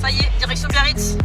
Ça y est, direction Biarritz.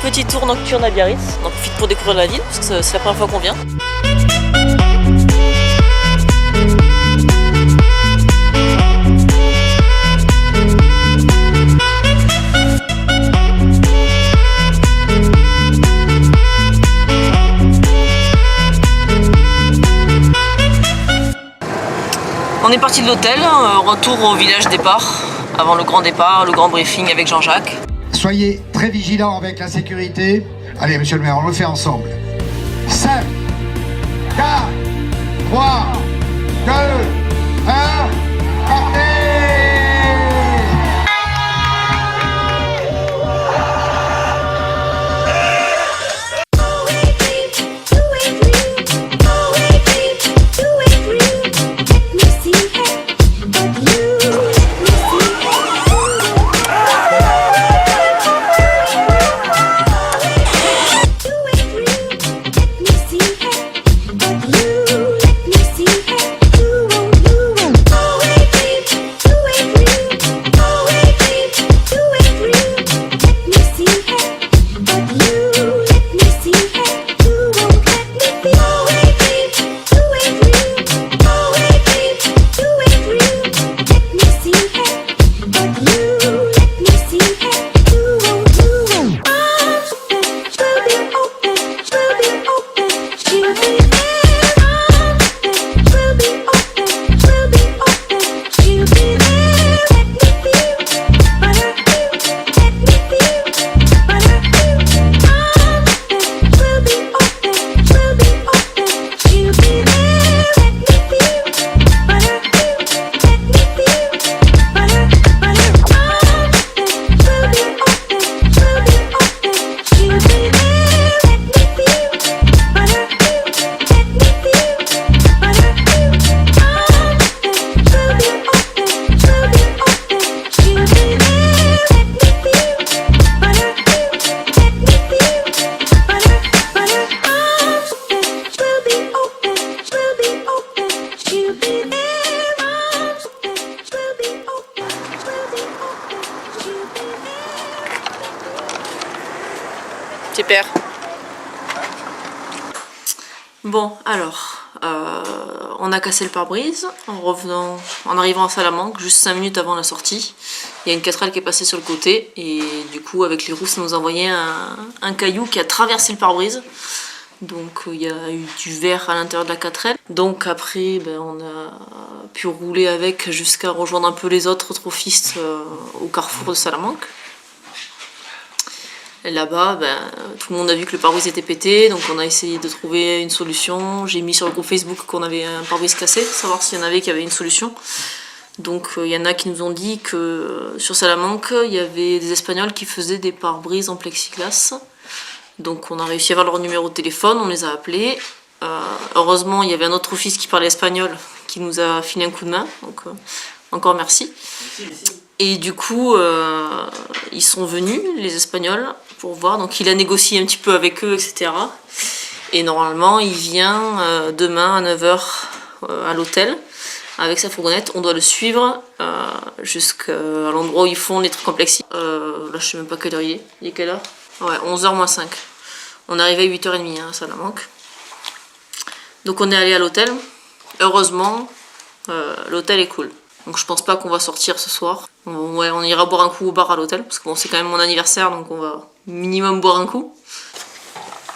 Petit tour nocturne à Biarritz, on en profite pour découvrir la ville parce que c'est la première fois qu'on vient. On est parti de l'hôtel, retour au village départ, avant le grand départ, le grand briefing avec Jean-Jacques. Soyez très vigilants avec la sécurité. Allez, monsieur le maire, on le fait ensemble. 5, 4, 3, 2, 1, partez! Super. Bon, alors, on a cassé le pare-brise en arrivant à Salamanque, juste 5 minutes avant la sortie. Il y a une 4L qui est passée sur le côté et du coup, avec les roues, ça nous a envoyé un caillou qui a traversé le pare-brise. Donc, il y a eu du verre à l'intérieur de la 4L. Donc, après, ben, on a pu rouler avec jusqu'à rejoindre un peu les autres trophistes au carrefour de Salamanque. Et là-bas, tout le monde a vu que le pare-brise était pété, donc on a essayé de trouver une solution. J'ai mis sur le groupe Facebook qu'on avait un pare-brise cassé, savoir s'il y en avait qui avaient une solution. Donc il y en a qui nous ont dit que sur Salamanque, il y avait des Espagnols qui faisaient des pare-brises en plexiglas. Donc on a réussi à avoir leur numéro de téléphone, on les a appelés. Heureusement, il y avait un autre office qui parlait espagnol qui nous a filé un coup de main, donc encore merci. Et du coup, ils sont venus, les Espagnols, pour voir. Donc il a négocié un petit peu avec eux, etc. Et normalement, il vient demain à 9 h à l'hôtel avec sa fourgonnette. On doit le suivre jusqu'à l'endroit où ils font les trucs en plexi. Là, je sais même pas quelle heure il est. Il est quelle heure? Ouais, 11 h moins 5. On est arrivé à 8 h 30 à Salamanque. Donc on est allé à l'hôtel. Heureusement, l'hôtel est cool. Donc je pense pas qu'on va sortir ce soir. On ira boire un coup au bar à l'hôtel, parce que bon, c'est quand même mon anniversaire, donc on va minimum boire un coup.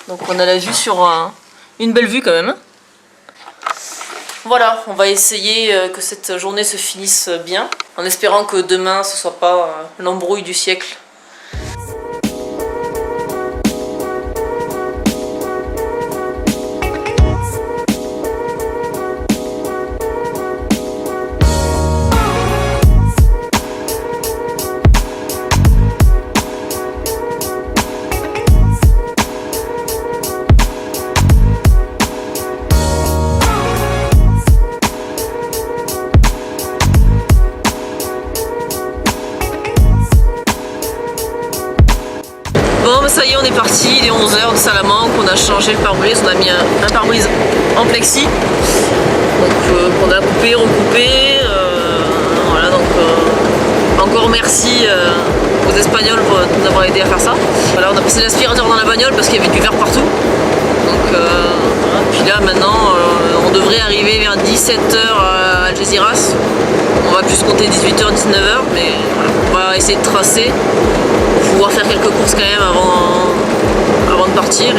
Donc on a la vue sur une belle vue quand même. Voilà, on va essayer que cette journée se finisse bien, en espérant que demain ce soit pas l'embrouille du siècle. Bon, bah ça y est, on est parti, il est 11 h de Salamanque, on a changé le pare-brise, on a mis un pare-brise en plexi. Donc on a coupé, recoupé, voilà, donc encore merci aux Espagnols pour nous avoir aidé à faire ça. Voilà, on a passé l'aspirateur dans la bagnole parce qu'il y avait du verre partout. Donc voilà. Puis là maintenant, on devrait arriver vers 17 h à Algeciras. On va plus compter 18 h, 19 h, mais voilà, on va essayer de tracer. Pouvoir faire quelques courses quand même avant de partir.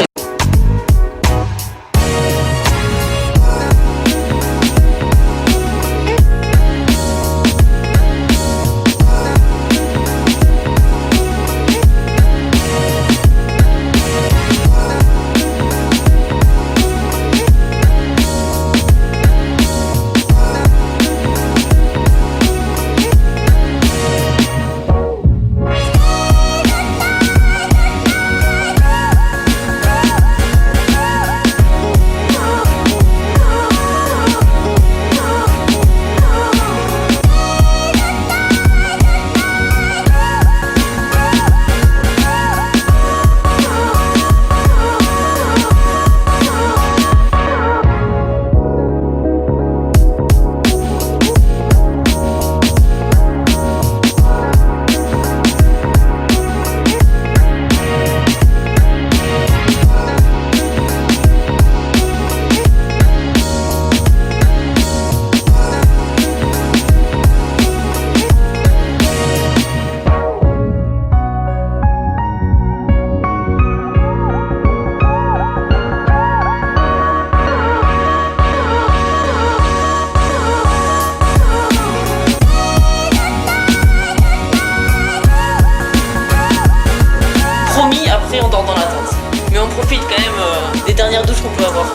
On dort dans la tente. Mais on profite quand même des dernières douches qu'on peut avoir.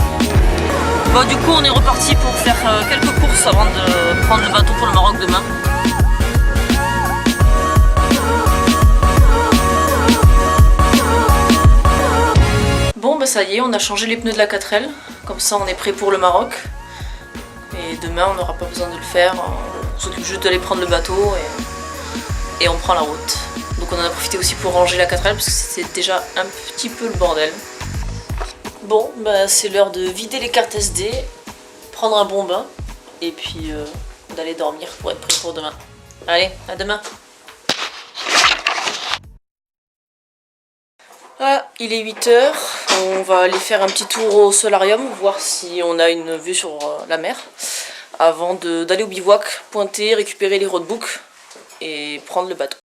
Bon, du coup on est reparti pour faire quelques courses avant de prendre le bateau pour le Maroc demain. Bon bah ça y est, on a changé les pneus de la 4L. Comme ça on est prêt pour le Maroc. Et demain on n'aura pas besoin de le faire. On s'occupe juste d'aller prendre le bateau et on prend la route. Donc on en a profité aussi pour ranger la 4L parce que c'était déjà un petit peu le bordel. Bon, bah c'est l'heure de vider les cartes SD, prendre un bon bain et puis d'aller dormir pour être prêt pour demain. Allez, à demain. Voilà, il est 8 h. On va aller faire un petit tour au solarium, voir si on a une vue sur la mer avant d'aller au bivouac, pointer, récupérer les roadbooks et prendre le bateau.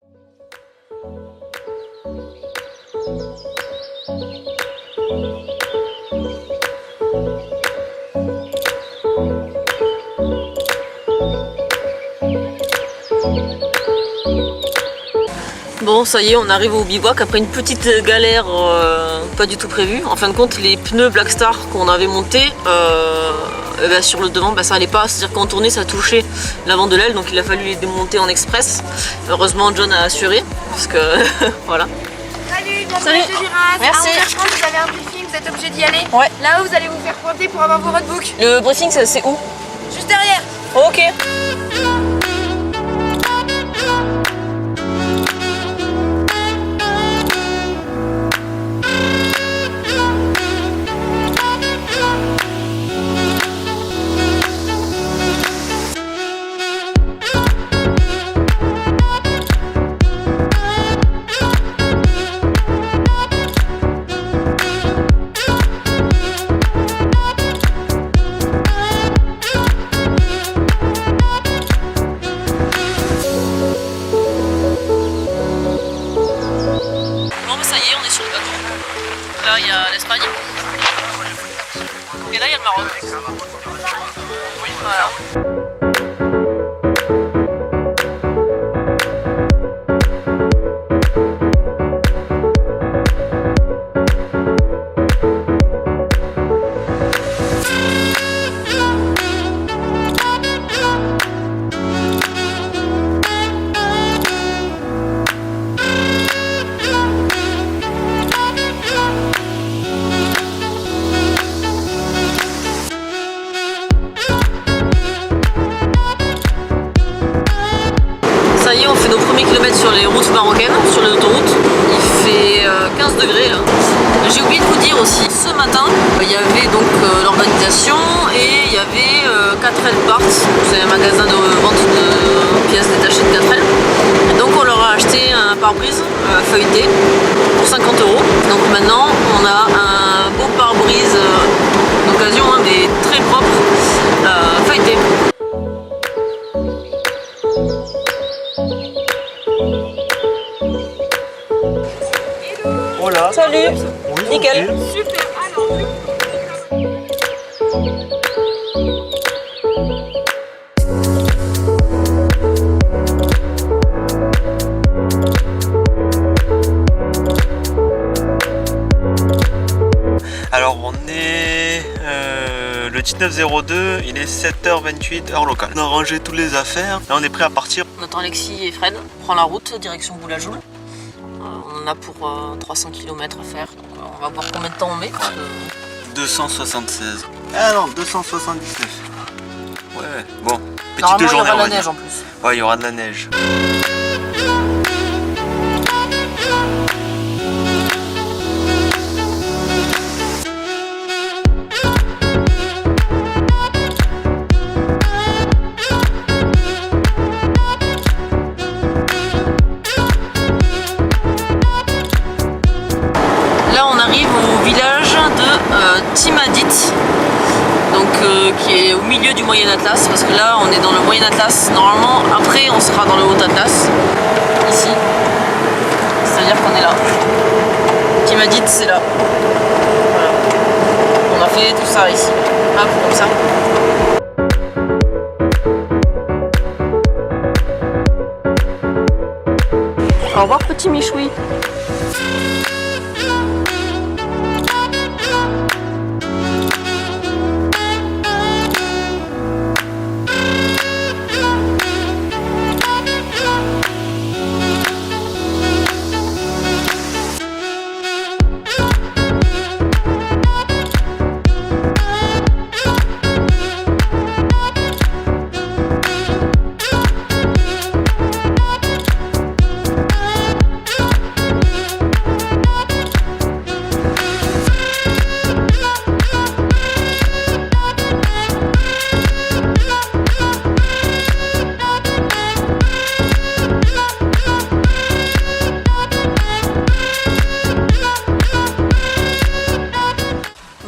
Bon, ça y est, on arrive au bivouac après une petite galère pas du tout prévue. En fin de compte, les pneus Black Star qu'on avait montés sur le devant, ça allait pas. C'est-à-dire qu'on tournait, ça touchait l'avant de l'aile, donc il a fallu les démonter en express. Heureusement, John a assuré, parce que voilà. Salut, Salut. Merci. À 11h30, vous avez un briefing, vous êtes obligé d'y aller. Ouais. Là-haut, vous allez vous faire pointer pour avoir vos roadbooks. Le briefing, c'est où? Juste derrière. Ok. Là, il y a l'Espagne. Et là, il y a le Maroc. Voilà. Ça y est, on fait nos premiers kilomètres sur les routes marocaines, sur les autoroutes. Il fait 15 degrés là. J'ai oublié de vous dire aussi, ce matin, il y avait donc l'organisation et il y avait 4L Parts. C'est un magasin de vente de pièces détachées de 4L. Et donc on leur a acheté un pare-brise feuilleté pour 50 €. Donc maintenant on a un beau pare-brise d'occasion, mais très propre, feuilleté. Voilà. Salut, Oui, nickel. ok. Super, alors. Alors on est le 19-02, il est 7h28 heure locale. On a rangé toutes les affaires, là on est prêt à partir. On attend Alexis et Fred, on prend la route direction Boulajoul. On en a pour 300 km à faire, donc on va voir combien de temps on met. Parce que 276. Ah non, 279. Ouais, bon. Petite normalement, il y journée, aura de on la va dire. neige en plus. Ouais, il y aura de la neige. Là, on arrive au village de Timadit, donc qui est au milieu du Moyen Atlas, parce que là, on est dans le Moyen Atlas. Normalement, après, on sera dans le Haut Atlas, ici. C'est-à-dire qu'on est là. Timadit, c'est là. Voilà. On a fait tout ça ici. Hop, comme ça. Au revoir, petit Michoui.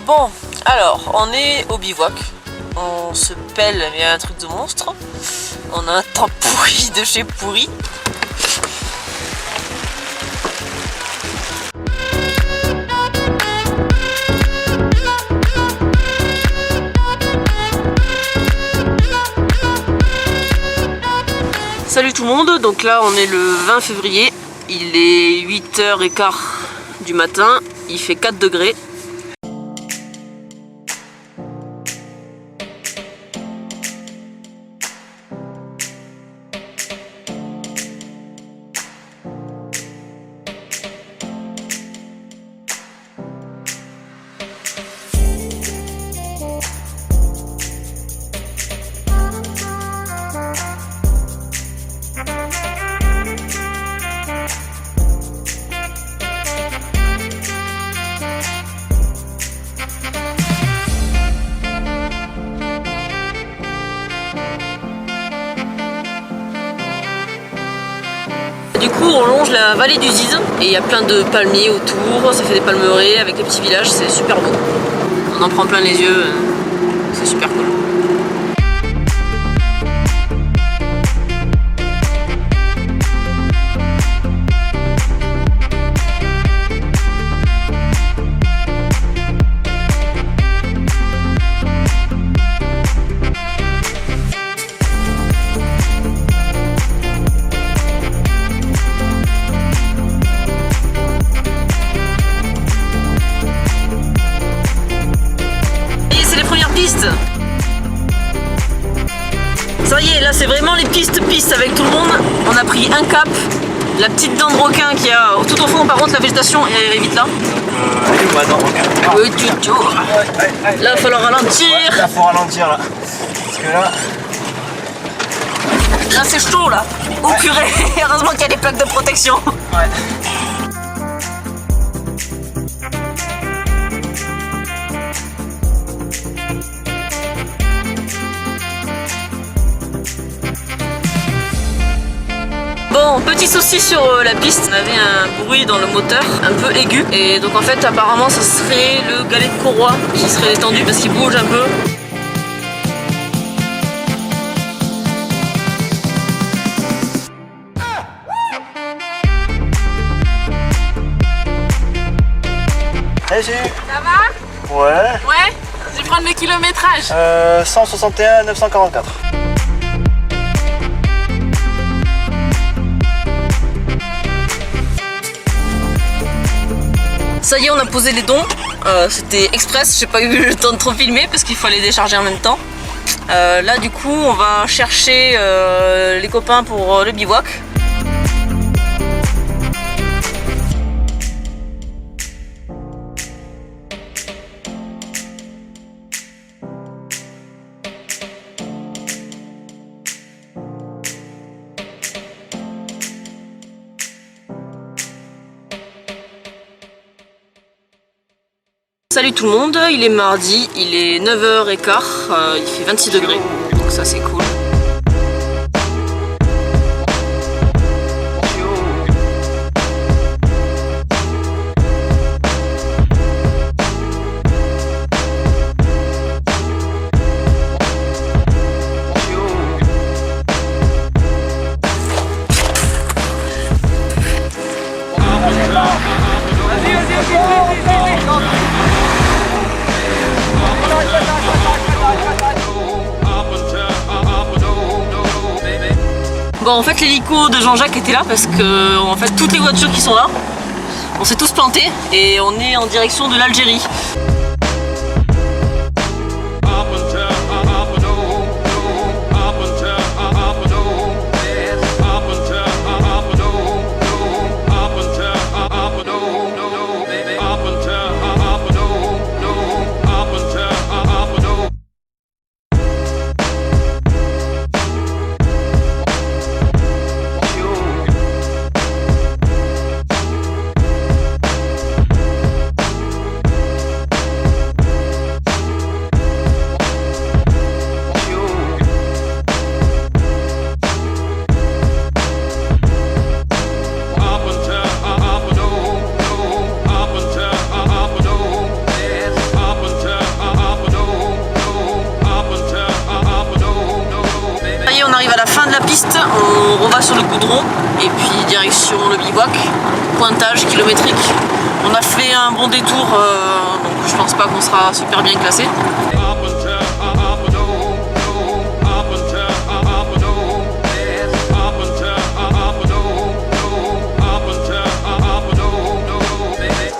Bon, alors, on est au bivouac. On se pèle, mais il y a un truc de monstre. On a un temps pourri de chez pourri. Salut tout le monde, donc là on est le 20 février Il est 8h15 du matin, il fait 4 degrés. Du coup, on longe la vallée du Ziz et il y a plein de palmiers autour, ça fait des palmeraies avec les petits villages, c'est super beau. On en prend plein les yeux, c'est super cool. Ça y est, là c'est vraiment les pistes avec tout le monde. On a pris un cap, la petite dent de requin qui a tout au fond. Par contre la végétation est vite là. Oui, là il va falloir ralentir. Ouais, là faut ralentir là. Parce que là... Là c'est chaud là. Oh purée, heureusement qu'il y a des plaques de protection. Ouais. Bon, petit souci sur la piste, on avait un bruit dans le moteur un peu aigu et donc en fait apparemment ça serait le galet de courroie qui serait détendu parce qu'il bouge un peu. Salut. Ça va? Ouais. Ouais. Je vais prendre le kilométrage. 161 944. Ça y est, on a posé les dons. C'était express, j'ai pas eu le temps de trop filmer parce qu'il fallait décharger en même temps. Là du coup on va chercher les copains pour le bivouac. Salut tout le monde, il est mardi, il est 9h15, il fait 26 degrés, donc ça c'est cool. Bon, en fait l'hélico de Jean-Jacques était là parce que en fait toutes les voitures qui sont là, on s'est tous plantés et on est en direction de l'Algérie. On arrive à la fin de la piste, on reva sur le goudron et puis direction le bivouac, pointage kilométrique. On a fait un bon détour, donc je pense pas qu'on sera super bien classé.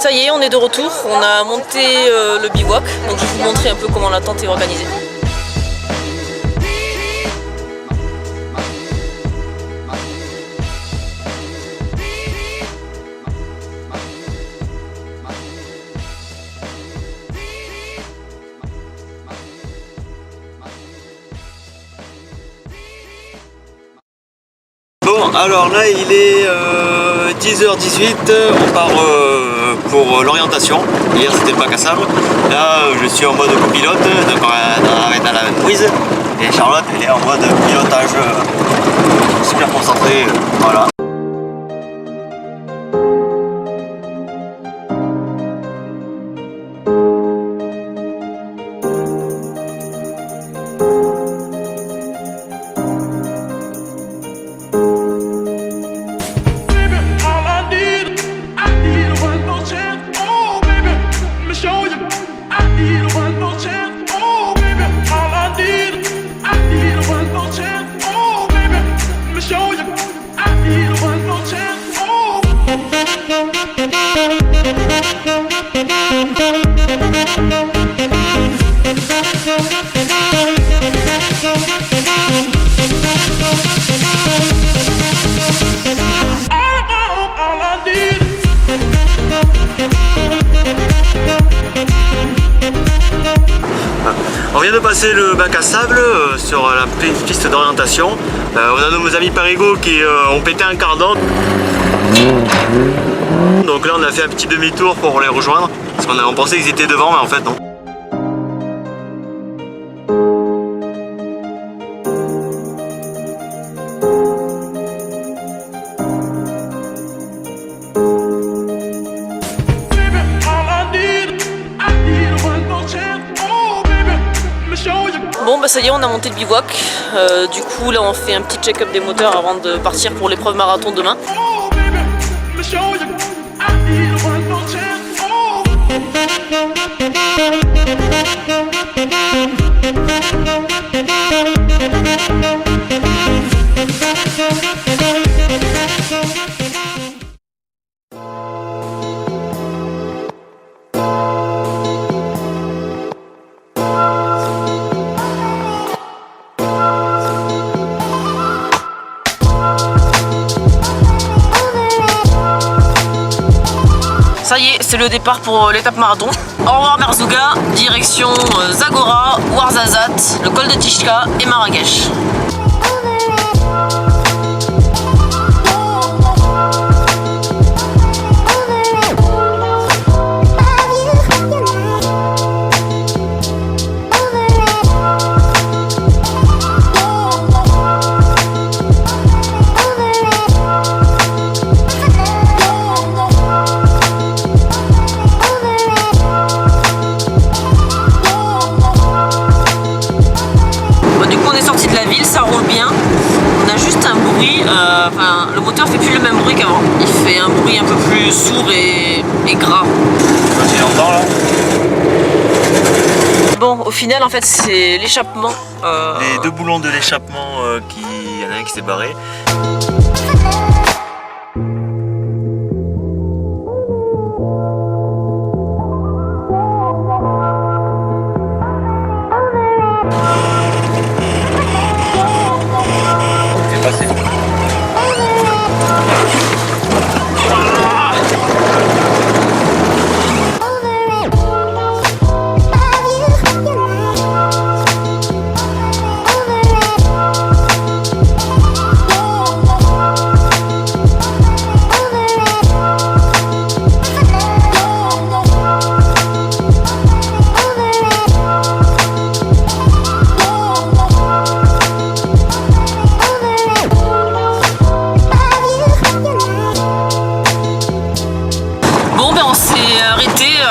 Ça y est, on est de retour. On a monté le bivouac. Donc je vais vous montrer un peu comment la tente est organisée. Bon, alors là il est 10h18, on part pour l'orientation. Hier c'était le bac à sable. Là je suis en mode copilote, donc on est dans la prise. Et Charlotte elle est en mode pilotage super concentrée. Voilà. On vient de passer le bac à sable sur la piste d'orientation. On a nos amis Parigo qui ont pété un cardon. Donc là on a fait un petit demi-tour pour les rejoindre. Parce qu'on pensait qu'ils étaient devant mais en fait non. Bon bah ça y est, on a monté le bivouac. Du coup là on fait un petit check-up des moteurs avant de partir pour l'épreuve marathon demain. Ça y est, c'est le départ pour l'étape marathon. Au revoir Merzouga, direction Zagora, Ouarzazate, le col de Tishka et Marrakech. Le moteur fait plus le même bruit qu'avant. Il fait un bruit un peu plus sourd et gras. C'est longtemps là. Bon, au final, en fait, c'est l'échappement. Les deux boulons de l'échappement, il y en a un qui s'est barré. C'est passé.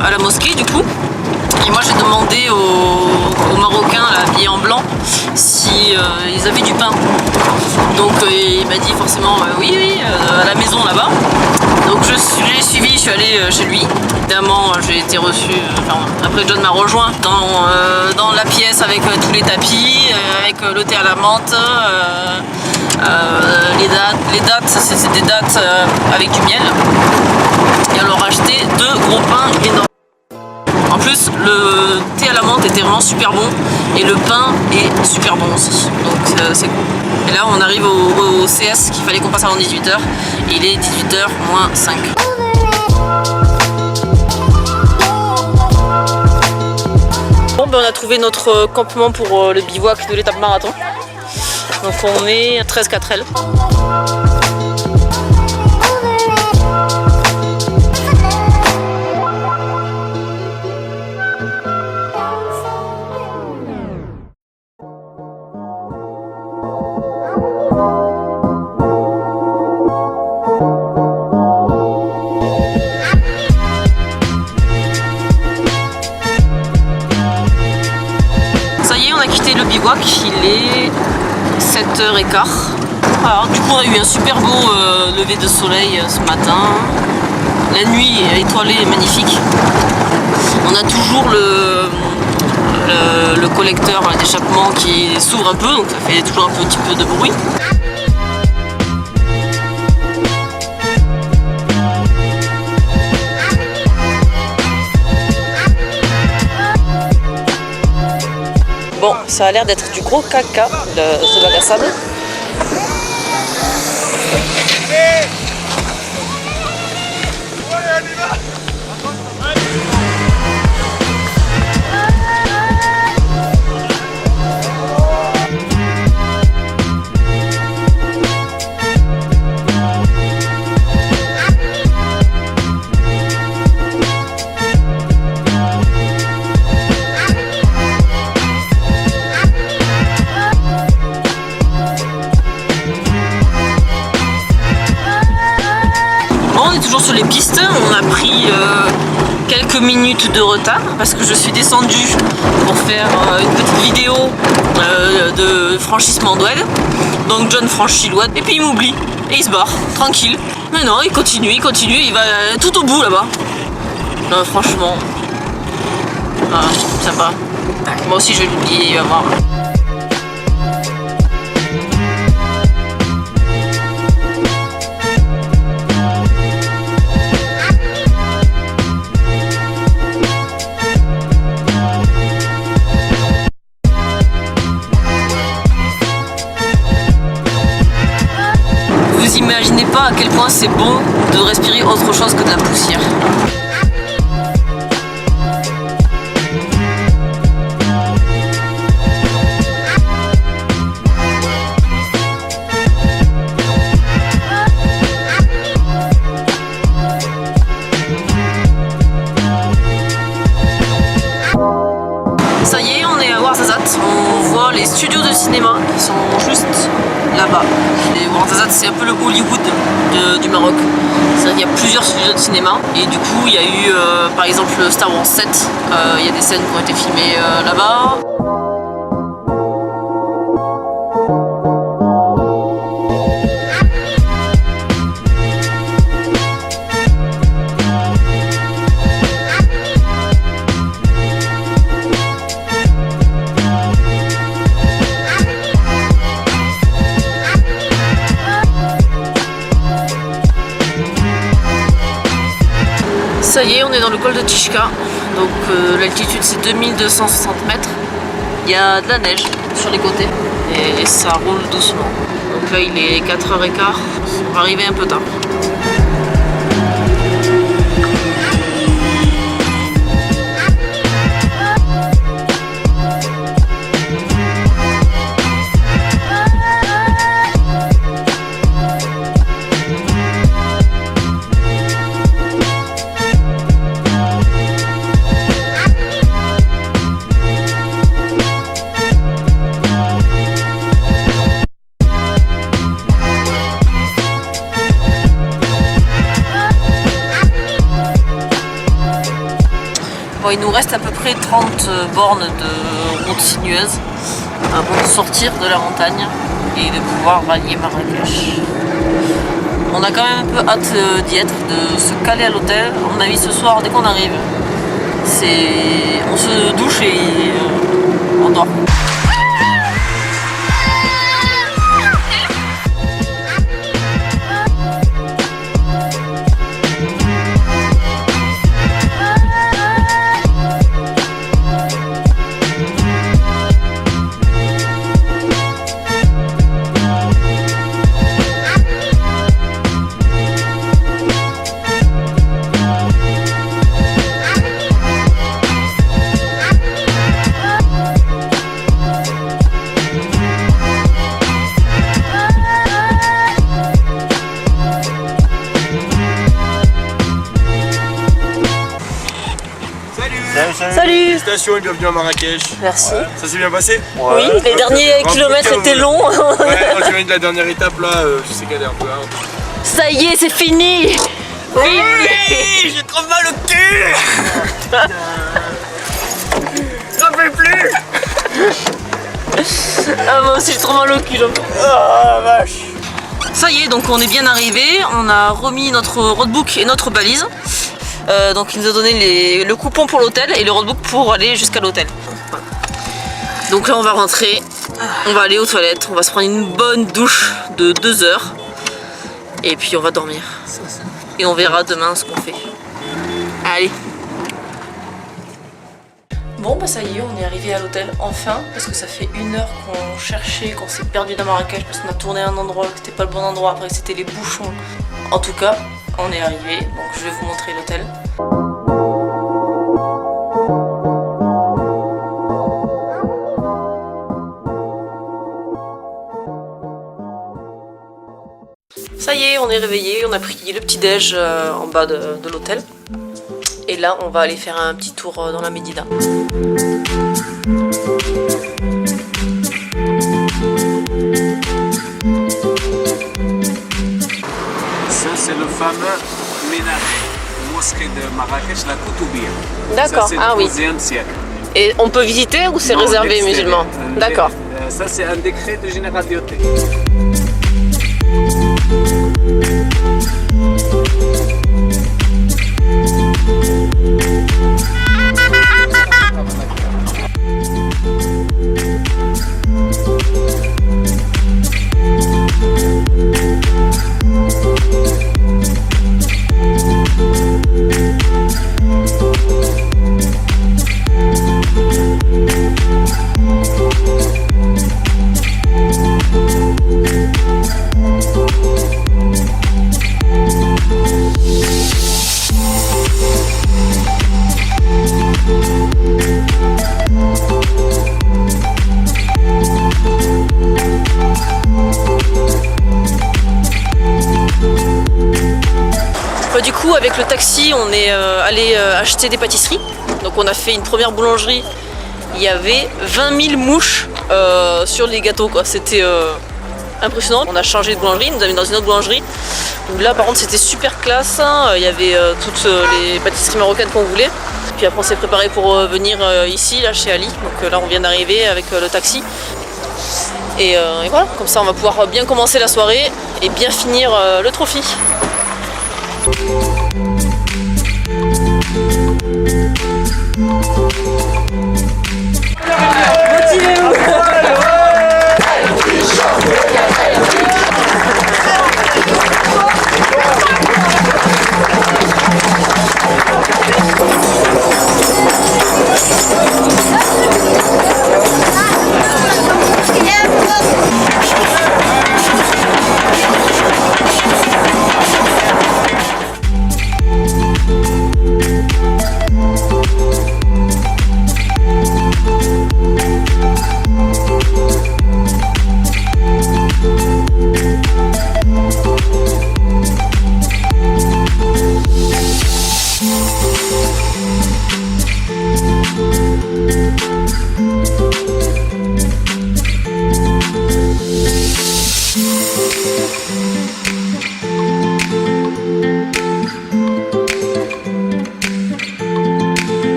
À la mosquée du coup, et moi j'ai demandé aux Marocains là, habillés en blanc si ils avaient du pain. Donc il m'a dit forcément oui, à la maison là-bas. Donc je l'ai suivi, je suis allée chez lui. Évidemment j'ai été reçue, après John m'a rejoint dans la pièce avec tous les tapis, avec le thé à la menthe, Les dates, c'est des dates avec du miel. Et on leur a acheté 2 gros pains énormes. En plus, le thé à la menthe était vraiment super bon et le pain est super bon aussi. Donc c'est cool. Et là, on arrive au CS qu'il fallait qu'on passe avant 18h. Et il est 18h moins 5. Bon, ben, on a trouvé notre campement pour le bivouac de l'étape marathon. Donc on est à 13-4L. Ça y est, on a quitté le bivouac, il est 7h15. Alors, du coup, on a eu un super beau lever de soleil ce matin. La nuit étoilée est magnifique. On a toujours le collecteur d'échappement qui s'ouvre un peu, donc ça fait toujours un petit peu de bruit. Bon, ça a l'air d'être du gros caca, ce bac à sable. Toujours sur les pistes, on a pris quelques minutes de retard parce que je suis descendue pour faire une petite vidéo de franchissement d'oued. Donc John franchit l'oued et puis il m'oublie et il se barre, tranquille. Mais non, il continue, il va tout au bout là-bas. Non, franchement, sympa. Moi aussi je vais l'oublier, il va voir. Vous imaginez pas à quel point c'est bon de respirer autre chose que de la poussière. Ça y est, on est à Ouarzazate, on voit les studios de cinéma qui sont juste là-bas. Ouarzazate, c'est un peu le Hollywood du Maroc. C'est-à-dire qu'il y a plusieurs studios de cinéma et du coup il y a eu par exemple Star Wars 7, il y a des scènes qui ont été filmées là-bas. Ça y est, on est dans le col de Tishka, donc l'altitude c'est 2260 mètres. Il y a de la neige sur les côtés et ça roule doucement. Donc là il est 4h15, on va arriver un peu tard. Bon, il nous reste à peu près 30 bornes de route sinueuse pour sortir de la montagne et de pouvoir rallier Marrakech. On a quand même un peu hâte d'y être, de se caler à l'hôtel. À mon avis, ce soir, dès qu'on arrive, on se douche et on dort. félicitations et bienvenue à Marrakech. Merci. Ça s'est bien passé? Oui, les derniers kilomètres étaient longs. Ouais, quand tu viens de la dernière étape là, je sais qu'elle est un peu hard. Ça y est, c'est fini. Oui, j'ai trop mal au cul. J'en peux plus. Ah, moi aussi j'ai trop mal au cul. Oh la vache. Ça y est, donc on est bien arrivé. On a remis notre roadbook et notre balise. Donc il nous a donné le coupon pour l'hôtel et le roadbook pour aller jusqu'à l'hôtel. Voilà. Donc là on va rentrer, on va aller aux toilettes, on va se prendre une bonne douche de 2 heures et puis on va dormir. Et on verra demain ce qu'on fait. Allez. Bon bah ça y est, on est arrivé à l'hôtel enfin, parce que ça fait 1 heure qu'on cherchait, qu'on s'est perdu dans Marrakech parce qu'on a tourné à un endroit qui n'était pas le bon endroit, après c'était les bouchons. En tout cas, on est arrivé, donc je vais vous montrer l'hôtel. Ça y est, on est réveillé, on a pris le petit déj en bas de l'hôtel. Et là, on va aller faire un petit tour dans la Médina. Ça, c'est le fameux minaret, mosquée de Marrakech, la Koutoubia. D'accord, ah oui. C'est le 11e siècle. Et on peut visiter ou c'est Non, réservé l'extérieur. musulmans? D'accord. Ça, c'est un décret de généralité. Du coup, avec le taxi, on est allé acheter des pâtisseries. Donc on a fait une première boulangerie. Il y avait 20 000 mouches sur les gâteaux, quoi. C'était impressionnant. On a changé de boulangerie, nous a mis dans une autre boulangerie. Où là, par contre, c'était super classe. Hein. Il y avait toutes les pâtisseries marocaines qu'on voulait. Puis après, on s'est préparé pour venir ici, là, chez Ali. Donc là, on vient d'arriver avec le taxi. Et voilà, comme ça, on va pouvoir bien commencer la soirée et bien finir le trophy.